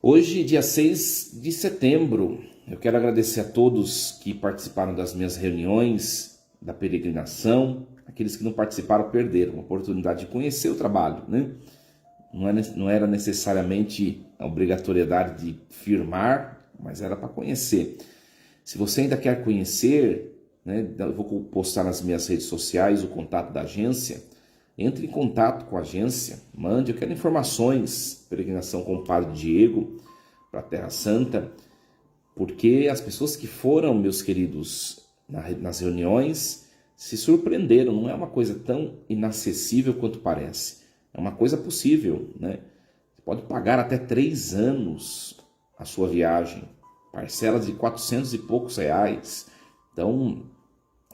Hoje, dia 6 de setembro, eu quero agradecer a todos que participaram das minhas reuniões, da peregrinação. Aqueles que não participaram perderam a oportunidade de conhecer o trabalho, né? Não era necessariamente a obrigatoriedade de firmar, mas era para conhecer. Se você ainda quer conhecer, né, eu vou postar nas minhas redes sociais o contato da agência. Entre em contato com a agência, mande, eu quero informações, peregrinação com o Padre Diego para a Terra Santa, porque as pessoas que foram, meus queridos, nas reuniões, se surpreenderam. Não é uma coisa tão inacessível quanto parece, é uma coisa possível, né? Você pode pagar até 3 anos a sua viagem, parcelas de 400 e poucos reais, então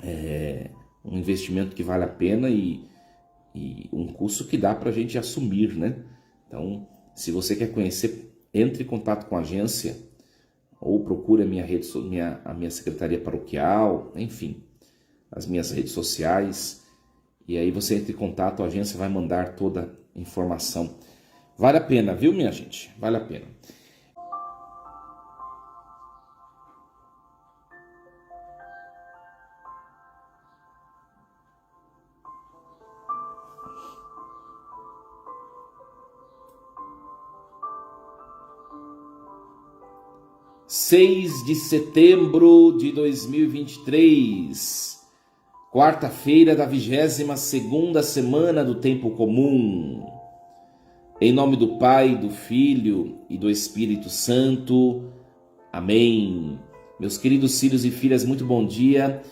é um investimento que vale a pena e um custo que dá para a gente assumir, né? Então, se você quer conhecer, entre em contato com a agência ou procure a minha secretaria paroquial, enfim, as minhas redes sociais, e aí você entra em contato, a agência vai mandar toda a informação. Vale a pena, viu, minha gente? Vale a pena. (6 de setembro de 2023), quarta-feira da 22ª semana do Tempo Comum. Em nome do Pai, do Filho e do Espírito Santo. Amém. Meus queridos filhos e filhas, muito bom dia.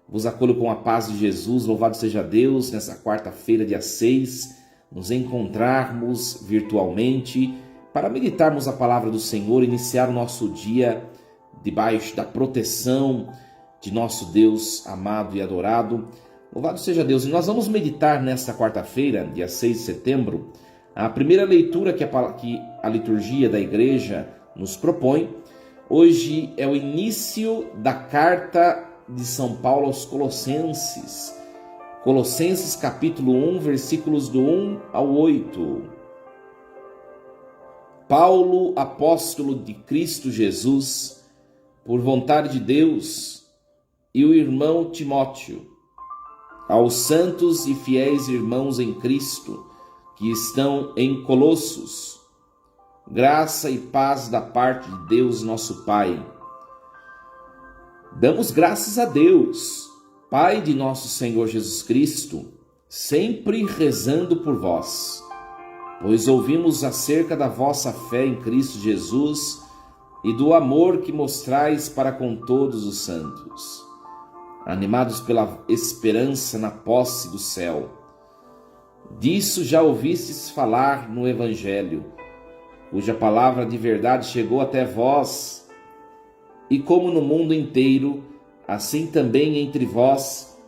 Vos acolho com a paz de Jesus. Louvado seja Deus, nessa quarta-feira, dia 6, nos encontrarmos virtualmente para meditarmos a palavra do Senhor, iniciar o nosso dia debaixo da proteção de nosso Deus amado e adorado. Louvado seja Deus. E nós vamos meditar nesta quarta-feira, dia 6 de setembro, a primeira leitura que a liturgia da igreja nos propõe. Hoje é o início da carta de São Paulo aos Colossenses. Colossenses capítulo 1, versículos do 1 ao 8. Paulo, apóstolo de Cristo Jesus, por vontade de Deus, e o irmão Timóteo, aos santos e fiéis irmãos em Cristo, que estão em Colossos, graça e paz da parte de Deus nosso Pai. Damos graças a Deus, Pai de nosso Senhor Jesus Cristo, sempre rezando por vós, pois ouvimos acerca da vossa fé em Cristo Jesus e do amor que mostrais para com todos os santos, animados pela esperança na posse do céu. Disso já ouvistes falar no Evangelho, cuja palavra de verdade chegou até vós, e como no mundo inteiro, assim também entre vós,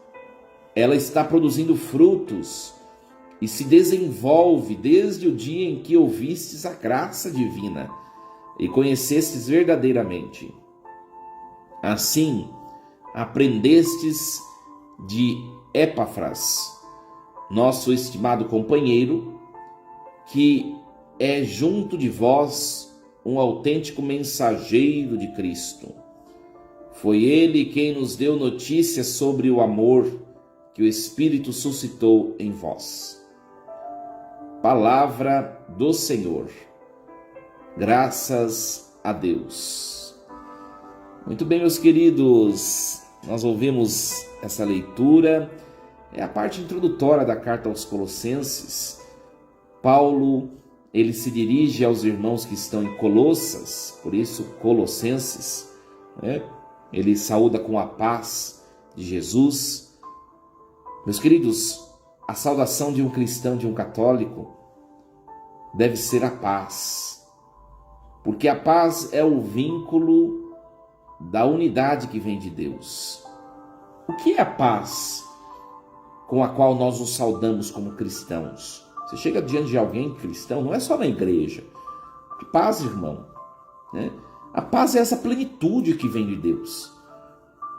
ela está produzindo frutos e se desenvolve desde o dia em que ouvistes a graça divina e conhecestes verdadeiramente. Assim, aprendestes de Epáfras, nosso estimado companheiro, que é junto de vós um autêntico mensageiro de Cristo. Foi ele quem nos deu notícias sobre o amor que o Espírito suscitou em vós. Palavra do Senhor. Graças a Deus. Muito bem, meus queridos, nós ouvimos essa leitura, é a parte introdutória da carta aos Colossenses. Paulo, ele se dirige aos irmãos que estão em Colossas, por isso Colossenses, né? Ele saúda com a paz de Jesus. Meus queridos, a saudação de um cristão, de um católico, deve ser a paz, porque a paz é o vínculo da unidade que vem de Deus. O que é a paz com a qual nós nos saudamos como cristãos? Você chega diante de alguém cristão, não é só na igreja. A paz, irmão, né? A paz é essa plenitude que vem de Deus,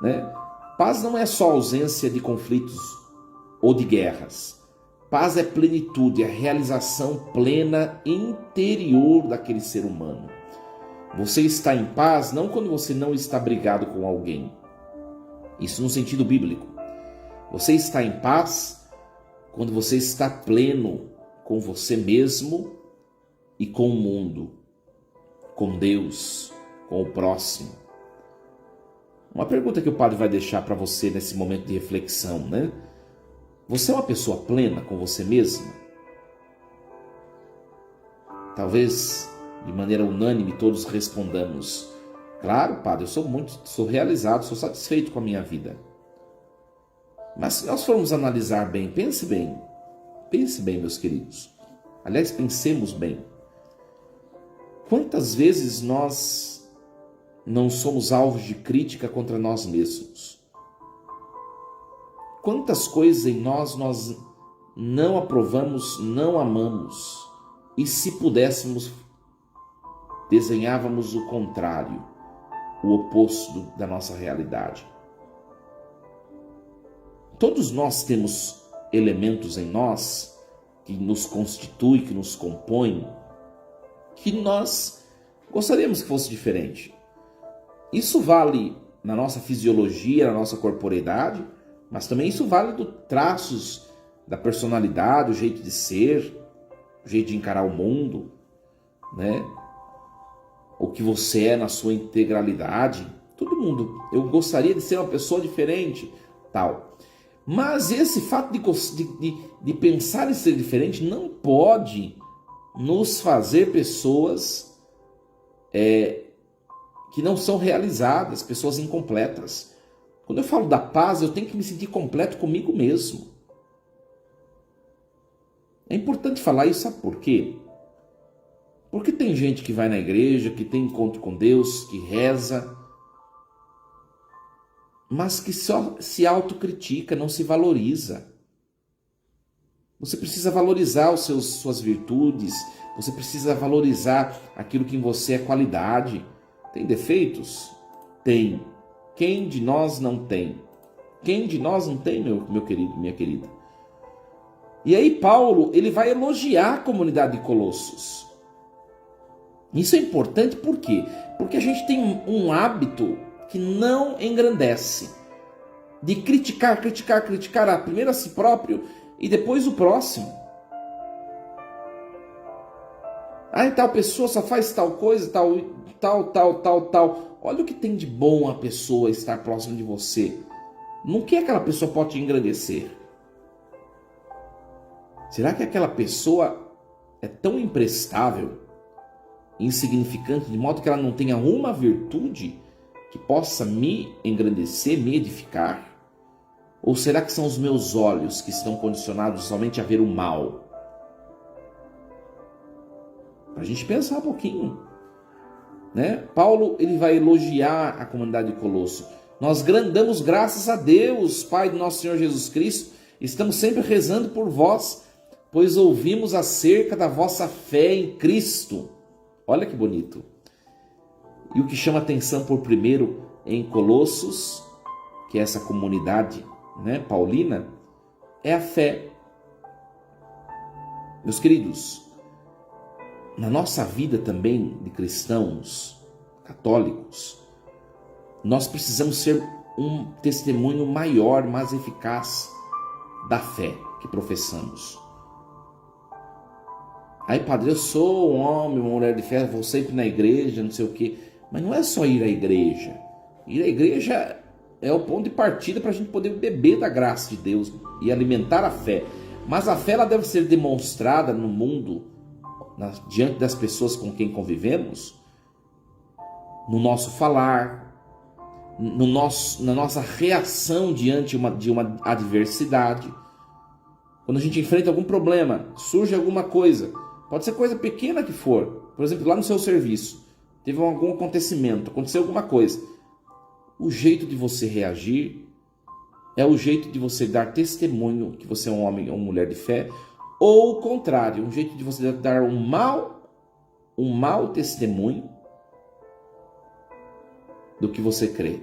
né? Paz não é só ausência de conflitos ou de guerras. Paz é plenitude, é a realização plena interior daquele ser humano. Você está em paz não quando você não está brigado com alguém. Isso no sentido bíblico. Você está em paz quando você está pleno com você mesmo e com o mundo, com Deus, com o próximo. Uma pergunta que o padre vai deixar para você nesse momento de reflexão, né? Você é uma pessoa plena com você mesmo? Talvez de maneira unânime todos respondamos: claro, padre, eu sou realizado, sou satisfeito com a minha vida. Mas se nós formos analisar bem, pense bem, meus queridos. Aliás, pensemos bem. Quantas vezes nós não somos alvos de crítica contra nós mesmos? Quantas coisas em nós não aprovamos, não amamos, e se pudéssemos, desenhávamos o contrário, o oposto da nossa realidade. Todos nós temos elementos em nós que nos constituem, que nos compõem, que nós gostaríamos que fosse diferente. Isso vale na nossa fisiologia, na nossa corporeidade, mas também isso vale dos traços da personalidade, o jeito de ser, o jeito de encarar o mundo, né? O que você é na sua integralidade. Todo mundo, eu gostaria de ser uma pessoa diferente, tal. Mas esse fato de pensar em ser diferente não pode nos fazer pessoas que não são realizadas, pessoas incompletas. Quando eu falo da paz, eu tenho que me sentir completo comigo mesmo. É importante falar isso, sabe por quê? Porque tem gente que vai na igreja, que tem encontro com Deus, que reza, mas que só se autocritica, não se valoriza. Você precisa valorizar suas virtudes, você precisa valorizar aquilo que em você é qualidade. Tem defeitos? Tem. Quem de nós não tem? Quem de nós não tem, meu querido, minha querida? E aí Paulo, ele vai elogiar a comunidade de Colossos. Isso é importante por quê? Porque a gente tem um hábito que não engrandece, de criticar primeiro a si próprio e depois o próximo. Tal pessoa só faz tal coisa, tal. Olha o que tem de bom a pessoa estar próximo de você. No que aquela pessoa pode te engrandecer? Será que aquela pessoa é tão imprestável, insignificante, de modo que ela não tenha uma virtude que possa me engrandecer, me edificar? Ou será que são os meus olhos que estão condicionados somente a ver o mal? Para a gente pensar um pouquinho, né? Paulo, ele vai elogiar a comunidade de Colosso. Nós damos graças a Deus, Pai do nosso Senhor Jesus Cristo. Estamos sempre rezando por vós, pois ouvimos acerca da vossa fé em Cristo. Olha que bonito. E o que chama atenção por primeiro em Colossos, que é essa comunidade, né, paulina, é a fé. Meus queridos, na nossa vida também de cristãos, católicos, nós precisamos ser um testemunho maior, mais eficaz da fé que professamos. Aí, padre, eu sou um homem, uma mulher de fé, vou sempre na igreja, não sei o quê. Mas não é só ir à igreja. Ir à igreja é o ponto de partida para a gente poder beber da graça de Deus e alimentar a fé. Mas a fé ela deve ser demonstrada no mundo, diante das pessoas com quem convivemos, no nosso falar, na nossa reação diante de uma adversidade. Quando a gente enfrenta algum problema, surge alguma coisa, pode ser coisa pequena que for, por exemplo, lá no seu serviço, teve algum acontecimento, aconteceu alguma coisa. O jeito de você reagir é o jeito de você dar testemunho que você é um homem ou uma mulher de fé, ou o contrário, um jeito de você dar um mau testemunho do que você crê.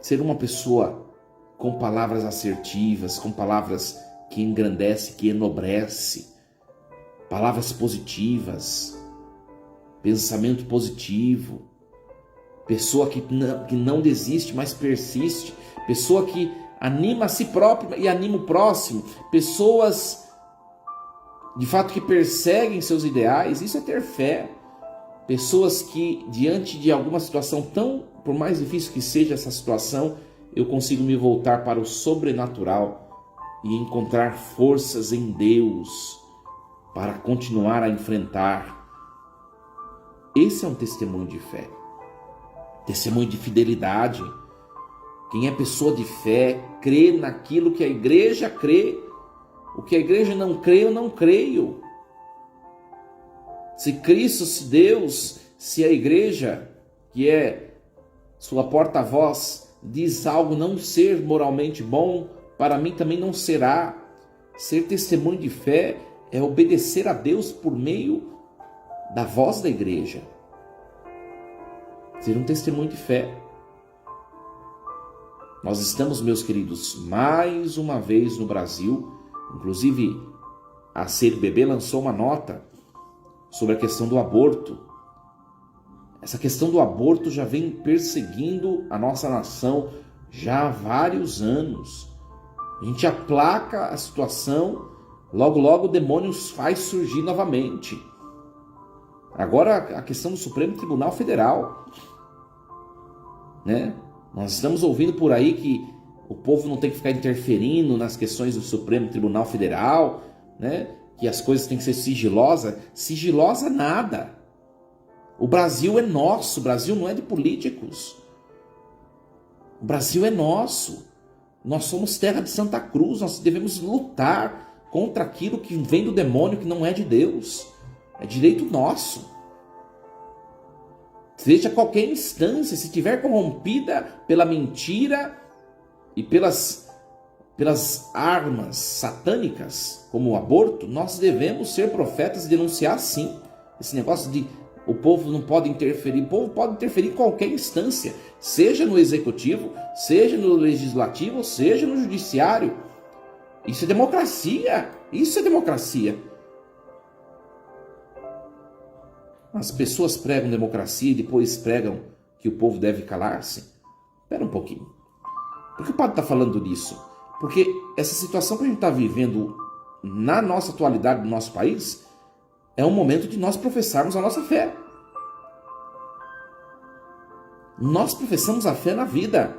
Ser uma pessoa com palavras assertivas, com palavras que engrandece, que enobrece, palavras positivas, pensamento positivo, pessoa que não desiste, mas persiste, pessoa que anima a si própria e anima o próximo, pessoas de fato que perseguem seus ideais. Isso é ter fé. Pessoas que, diante de alguma situação por mais difícil que seja essa situação, eu consigo me voltar para o sobrenatural e encontrar forças em Deus para continuar a enfrentar. Esse é um testemunho de fé, testemunho de fidelidade. Quem é pessoa de fé crê naquilo que a igreja crê. O que a igreja não crê, eu não creio. Se Cristo, se Deus, se a igreja, que é sua porta-voz, diz algo não ser moralmente bom, para mim também não será. Ser testemunho de fé é obedecer a Deus por meio da voz da igreja. Ser um testemunho de fé. Nós estamos, meus queridos, mais uma vez no Brasil. Inclusive, a CNBB lançou uma nota sobre a questão do aborto. Essa questão do aborto já vem perseguindo a nossa nação já há vários anos. A gente aplaca a situação, logo logo o demônio faz surgir novamente. Agora a questão do Supremo Tribunal Federal, né? Nós estamos ouvindo por aí que o povo não tem que ficar interferindo nas questões do Supremo Tribunal Federal, né? Que as coisas têm que ser sigilosas. Sigilosa nada. O Brasil é nosso, o Brasil não é de políticos. O Brasil é nosso. Nós somos terra de Santa Cruz, nós devemos lutar contra aquilo que vem do demônio, que não é de Deus. É direito nosso. Seja qualquer instância, se estiver corrompida pela mentira e pelas armas satânicas, como o aborto, nós devemos ser profetas e denunciar sim. Esse negócio de o povo não pode interferir, o povo pode interferir em qualquer instância, seja no executivo, seja no legislativo, seja no judiciário. Isso é democracia, isso é democracia. As pessoas pregam democracia e depois pregam que o povo deve calar-se. Espera um pouquinho. Por que o padre está falando disso? Porque essa situação que a gente está vivendo na nossa atualidade do nosso país é um momento de nós professarmos a nossa fé. Nós professamos a fé na vida.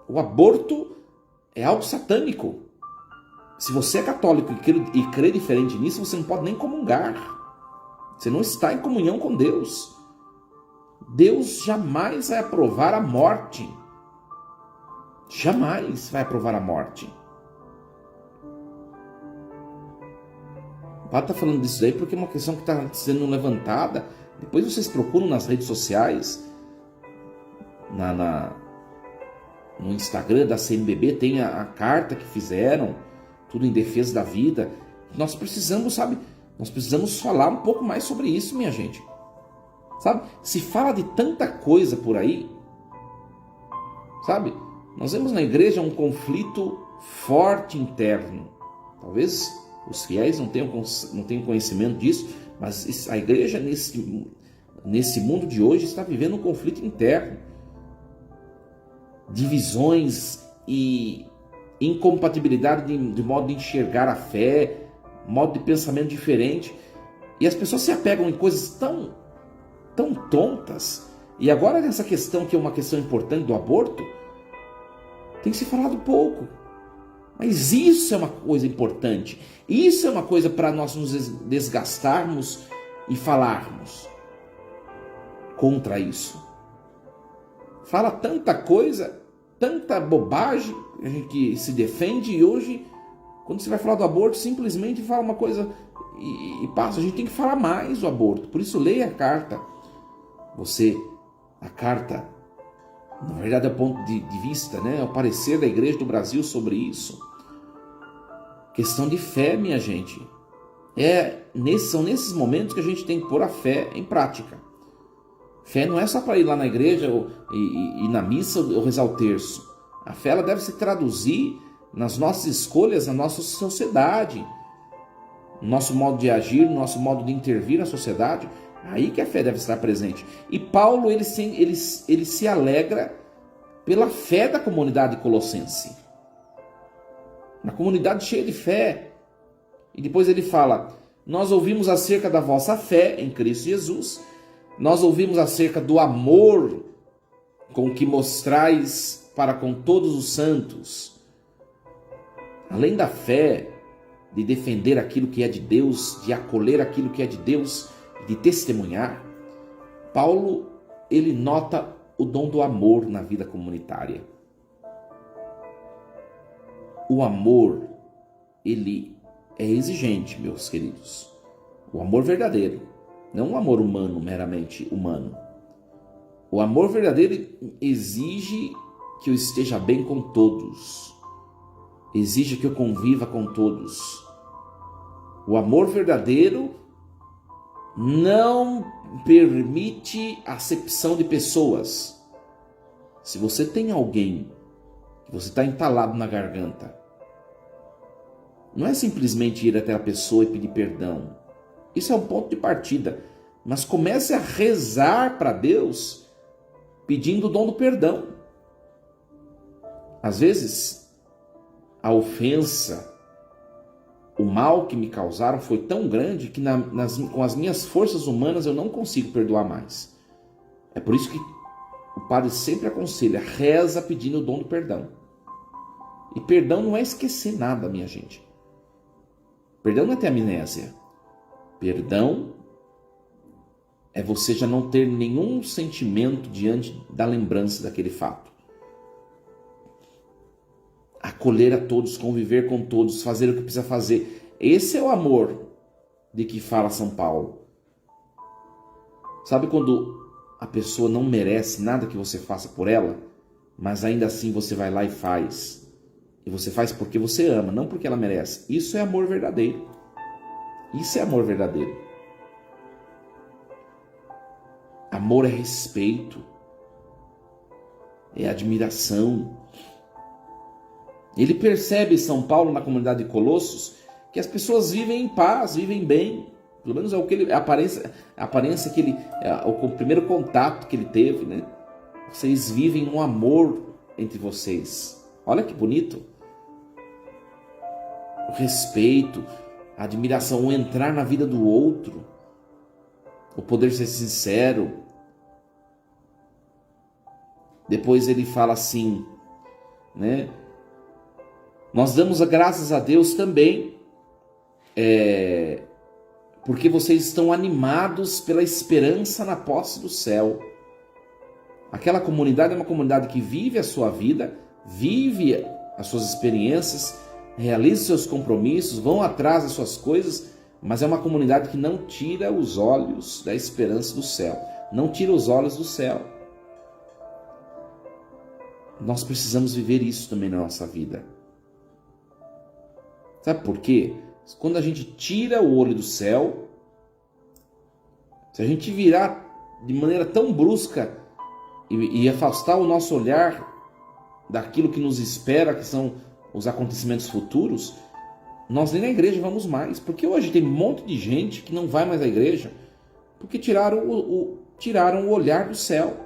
O aborto é algo satânico. Se você é católico e crê diferente nisso, você não pode nem comungar. Você não está em comunhão com Deus. Deus jamais vai aprovar a morte. Jamais vai aprovar a morte. O padre está falando disso aí porque é uma questão que está sendo levantada. Depois vocês procuram nas redes sociais, no Instagram da CNBB, tem a carta que fizeram, tudo em defesa da vida. Nós precisamos, sabe, nós precisamos falar um pouco mais sobre isso, minha gente. Sabe, se fala de tanta coisa por aí, sabe, nós vemos na igreja um conflito forte interno. Talvez os fiéis não tenham conhecimento disso, mas a igreja nesse mundo de hoje está vivendo um conflito interno. Divisões e incompatibilidade de modo de enxergar a fé, modo de pensamento diferente. E as pessoas se apegam em coisas tão tontas. E agora nessa questão que é uma questão importante do aborto, tem se falado pouco. Mas isso é uma coisa importante. Isso é uma coisa para nós nos desgastarmos e falarmos contra isso. Fala tanta coisa, tanta bobagem, a gente que se defende, e hoje, quando você vai falar do aborto, simplesmente fala uma coisa e passa. A gente tem que falar mais do aborto. Por isso, leia a carta. A carta, na verdade, é o ponto de vista, né? É o parecer da Igreja do Brasil sobre isso. Questão de fé, minha gente. São nesses momentos que a gente tem que pôr a fé em prática. Fé não é só para ir lá na igreja e na missa ou rezar o terço. A fé ela deve se traduzir nas nossas escolhas, na nossa sociedade. no nosso modo de agir, no nosso modo de intervir na sociedade. Aí que a fé deve estar presente. E Paulo, ele se alegra pela fé da comunidade colossense. Uma comunidade cheia de fé. E depois ele fala: nós ouvimos acerca da vossa fé em Cristo Jesus, nós ouvimos acerca do amor com que mostrais para com todos os santos. Além da fé, de defender aquilo que é de Deus, de acolher aquilo que é de Deus, de testemunhar, Paulo, ele nota o dom do amor na vida comunitária. O amor, ele é exigente, meus queridos. O amor verdadeiro, não o amor humano, meramente humano. O amor verdadeiro exige que eu esteja bem com todos. Exige que eu conviva com todos. O amor verdadeiro não permite acepção de pessoas. Se você tem alguém que você está entalado na garganta, não é simplesmente ir até a pessoa e pedir perdão. Isso é um ponto de partida. Mas comece a rezar para Deus pedindo o dom do perdão. Às vezes, a ofensa, o mal que me causaram foi tão grande que com as minhas forças humanas eu não consigo perdoar mais. É por isso que o padre sempre aconselha: reza pedindo o dom do perdão. E perdão não é esquecer nada, minha gente. Perdão não é ter amnésia. Perdão é você já não ter nenhum sentimento diante da lembrança daquele fato. Acolher a todos, conviver com todos, fazer o que precisa fazer. Esse é o amor de que fala São Paulo. Sabe quando a pessoa não merece nada que você faça por ela, mas ainda assim você vai lá e faz? E você faz porque você ama, não porque ela merece. Isso é amor verdadeiro. Isso é amor verdadeiro. Amor é respeito, é admiração. Ele percebe, São Paulo, na comunidade de Colossos, que as pessoas vivem em paz, vivem bem. Pelo menos é o que ele, a aparência que ele, o primeiro contato que ele teve, né? Vocês vivem um amor entre vocês. Olha que bonito. O respeito, a admiração, o entrar na vida do outro, o poder ser sincero. Depois ele fala assim, né? Nós damos graças a Deus também, porque vocês estão animados pela esperança na posse do céu. Aquela comunidade é uma comunidade que vive a sua vida, vive as suas experiências, realiza seus compromissos, vão atrás das suas coisas, mas é uma comunidade que não tira os olhos da esperança do céu, não tira os olhos do céu. Nós precisamos viver isso também na nossa vida. Sabe por quê? Quando a gente tira o olho do céu, se a gente virar de maneira tão brusca e afastar o nosso olhar daquilo que nos espera, que são os acontecimentos futuros, nós nem na igreja vamos mais. Porque hoje tem um monte de gente que não vai mais à igreja porque tiraram o olhar do céu.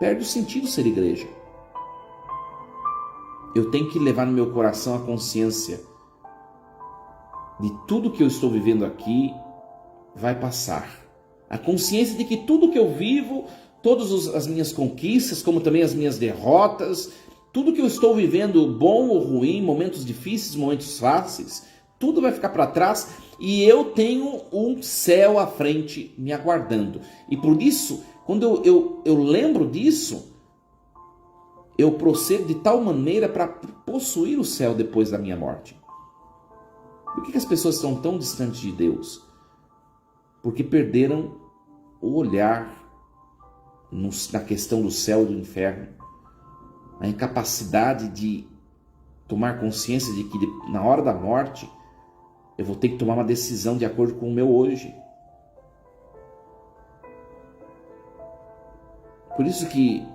Perde o sentido ser igreja. Eu tenho que levar no meu coração a consciência de tudo que eu estou vivendo aqui vai passar. A consciência de que tudo que eu vivo, todas as minhas conquistas, como também as minhas derrotas, tudo que eu estou vivendo, bom ou ruim, momentos difíceis, momentos fáceis, tudo vai ficar para trás e eu tenho um céu à frente me aguardando. E por isso, quando eu lembro disso, eu procedo de tal maneira para possuir o céu depois da minha morte. Por que as pessoas estão tão distantes de Deus? Porque perderam o olhar na questão do céu e do inferno. A incapacidade de tomar consciência de que na hora da morte eu vou ter que tomar uma decisão de acordo com o meu hoje. Por isso que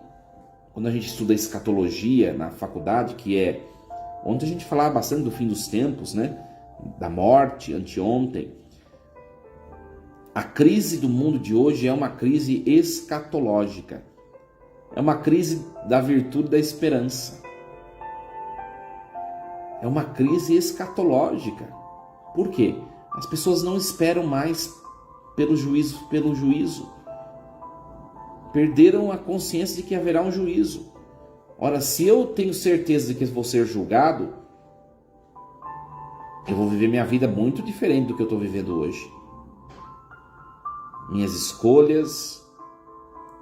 quando a gente estuda escatologia na faculdade, que é onde a gente falava bastante do fim dos tempos, né? da morte, anteontem. A crise do mundo de hoje é uma crise escatológica. É uma crise da virtude da esperança. É uma crise escatológica. Por quê? As pessoas não esperam mais pelo juízo. Perderam a consciência de que haverá um juízo. Ora, se eu tenho certeza de que vou ser julgado, eu vou viver minha vida muito diferente do que eu estou vivendo hoje. Minhas escolhas,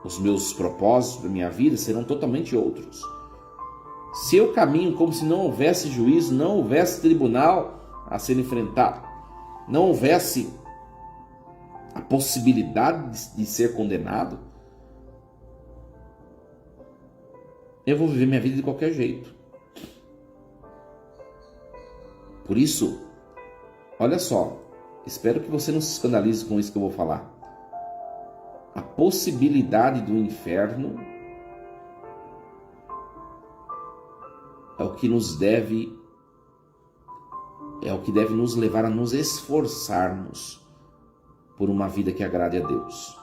os meus propósitos da minha vida serão totalmente outros. Se eu caminho como se não houvesse juízo, não houvesse tribunal a ser enfrentado, não houvesse a possibilidade de ser condenado, eu vou viver minha vida de qualquer jeito. Por isso, olha só, espero que você não se escandalize com isso que eu vou falar. A possibilidade do inferno é o que deve nos levar a nos esforçarmos por uma vida que agrade a Deus.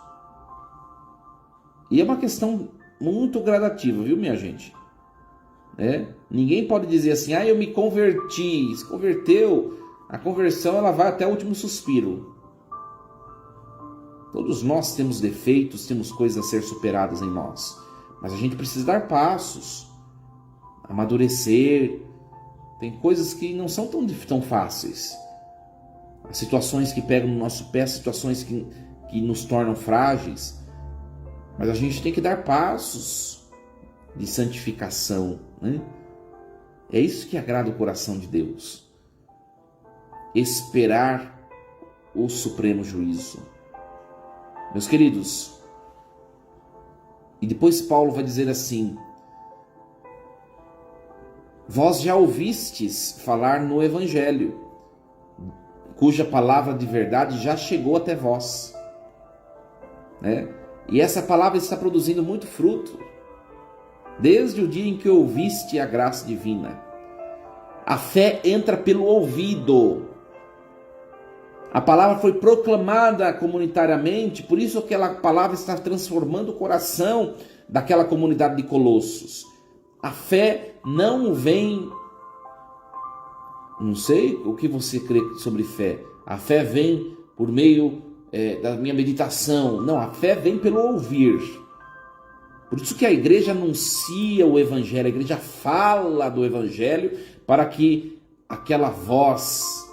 E é uma questão muito gradativa, viu, minha gente? Ninguém pode dizer assim, eu me converti. Se converteu, a conversão ela vai até o último suspiro. Todos nós temos defeitos, temos coisas a ser superadas em nós. Mas a gente precisa dar passos, amadurecer. Tem coisas que não são tão fáceis. As situações que pegam no nosso pé, situações que nos tornam frágeis. Mas a gente tem que dar passos de santificação, né? É isso que agrada o coração de Deus. Esperar o supremo juízo. Meus queridos, e depois Paulo vai dizer assim: vós já ouvistes falar no Evangelho, cuja palavra de verdade já chegou até vós, né? E essa palavra está produzindo muito fruto, desde o dia em que ouviste a graça divina. A fé entra pelo ouvido. A palavra foi proclamada comunitariamente, por isso aquela palavra está transformando o coração daquela comunidade de Colossos. A fé não vem... Não sei o que você crê sobre fé. A fé vem por meio da minha meditação. Não, a fé vem pelo ouvir. Por isso que a igreja anuncia o Evangelho, a igreja fala do Evangelho para que aquela voz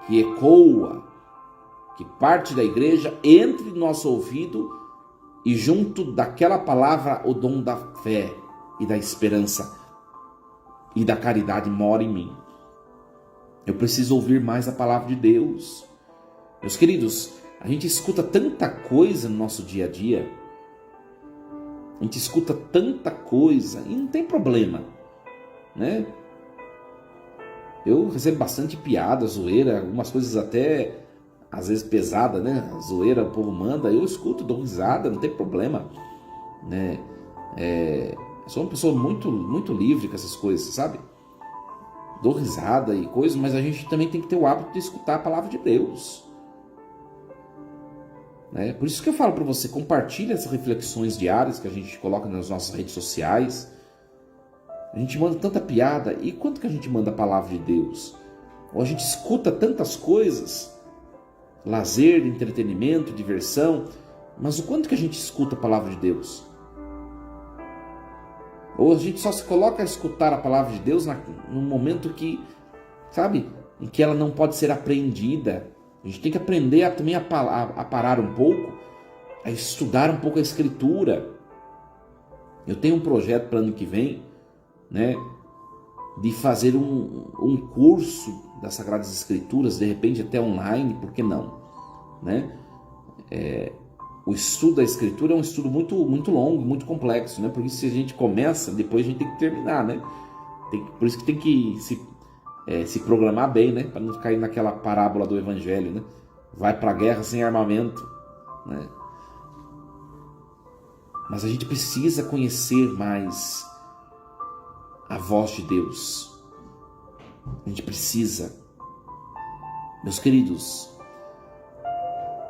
que ecoa, que parte da igreja, entre no nosso ouvido e junto daquela palavra o dom da fé e da esperança e da caridade mora em mim. Eu preciso ouvir mais a palavra de Deus. Meus queridos, a gente escuta tanta coisa no nosso dia a dia. A gente escuta tanta coisa e não tem problema, né? Eu recebo bastante piada, zoeira, algumas coisas até às vezes pesada, né? A zoeira o povo manda, eu escuto, dou risada, não tem problema, né? Sou uma pessoa muito, muito livre com essas coisas, sabe? Dou risada e coisas, mas a gente também tem que ter o hábito de escutar a palavra de Deus, né? Por isso que eu falo para você, compartilhe essas reflexões diárias que a gente coloca nas nossas redes sociais. A gente manda tanta piada, e quanto que a gente manda a palavra de Deus? Ou a gente escuta tantas coisas, lazer, entretenimento, diversão, mas o quanto que a gente escuta a palavra de Deus? Ou a gente só se coloca a escutar a palavra de Deus num momento que, sabe, em que ela não pode ser apreendida. A gente tem que aprender também a parar um pouco, a estudar um pouco a Escritura. Eu tenho um projeto para o ano que vem, né, de fazer um curso das Sagradas Escrituras, de repente até online, por que não? Né? O estudo da Escritura é um estudo muito, muito longo, muito complexo, né? Porque se a gente começa, depois a gente tem que terminar, né? Por isso que tem que se programar bem, né? Para não cair naquela parábola do Evangelho, né? Vai para a guerra sem armamento, né? Mas a gente precisa conhecer mais a voz de Deus. A gente precisa. Meus queridos,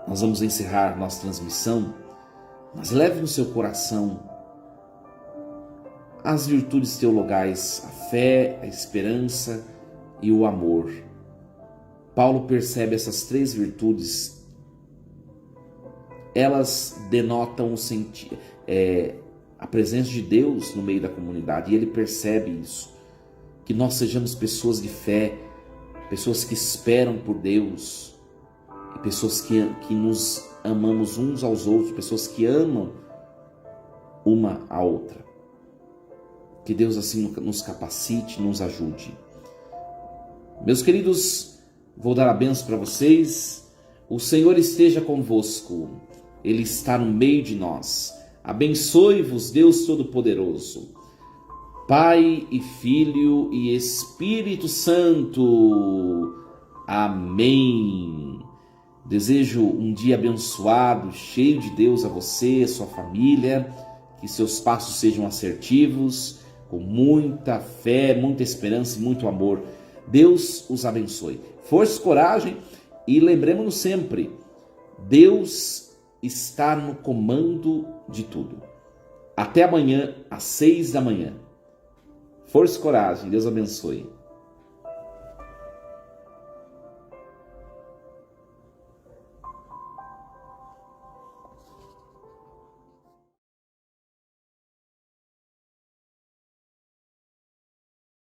nós vamos encerrar nossa transmissão, mas leve no seu coração as virtudes teologais, a fé, a esperança e o amor. Paulo percebe essas três virtudes, elas denotam a presença de Deus no meio da comunidade, e ele percebe isso, que nós sejamos pessoas de fé, pessoas que esperam por Deus, e pessoas que nos amamos uns aos outros, pessoas que amam uma a outra. Que Deus assim nos capacite, nos ajude. Meus queridos, vou dar a bênção para vocês. O Senhor esteja convosco, Ele está no meio de nós. Abençoe-vos, Deus Todo-Poderoso, Pai e Filho e Espírito Santo. Amém. Desejo um dia abençoado, cheio de Deus a você, a sua família, que seus passos sejam assertivos, com muita fé, muita esperança e muito amor. Deus os abençoe. Força e coragem, e lembremos-nos sempre, Deus está no comando de tudo. Até amanhã, às 6 da manhã. Força e coragem, Deus abençoe.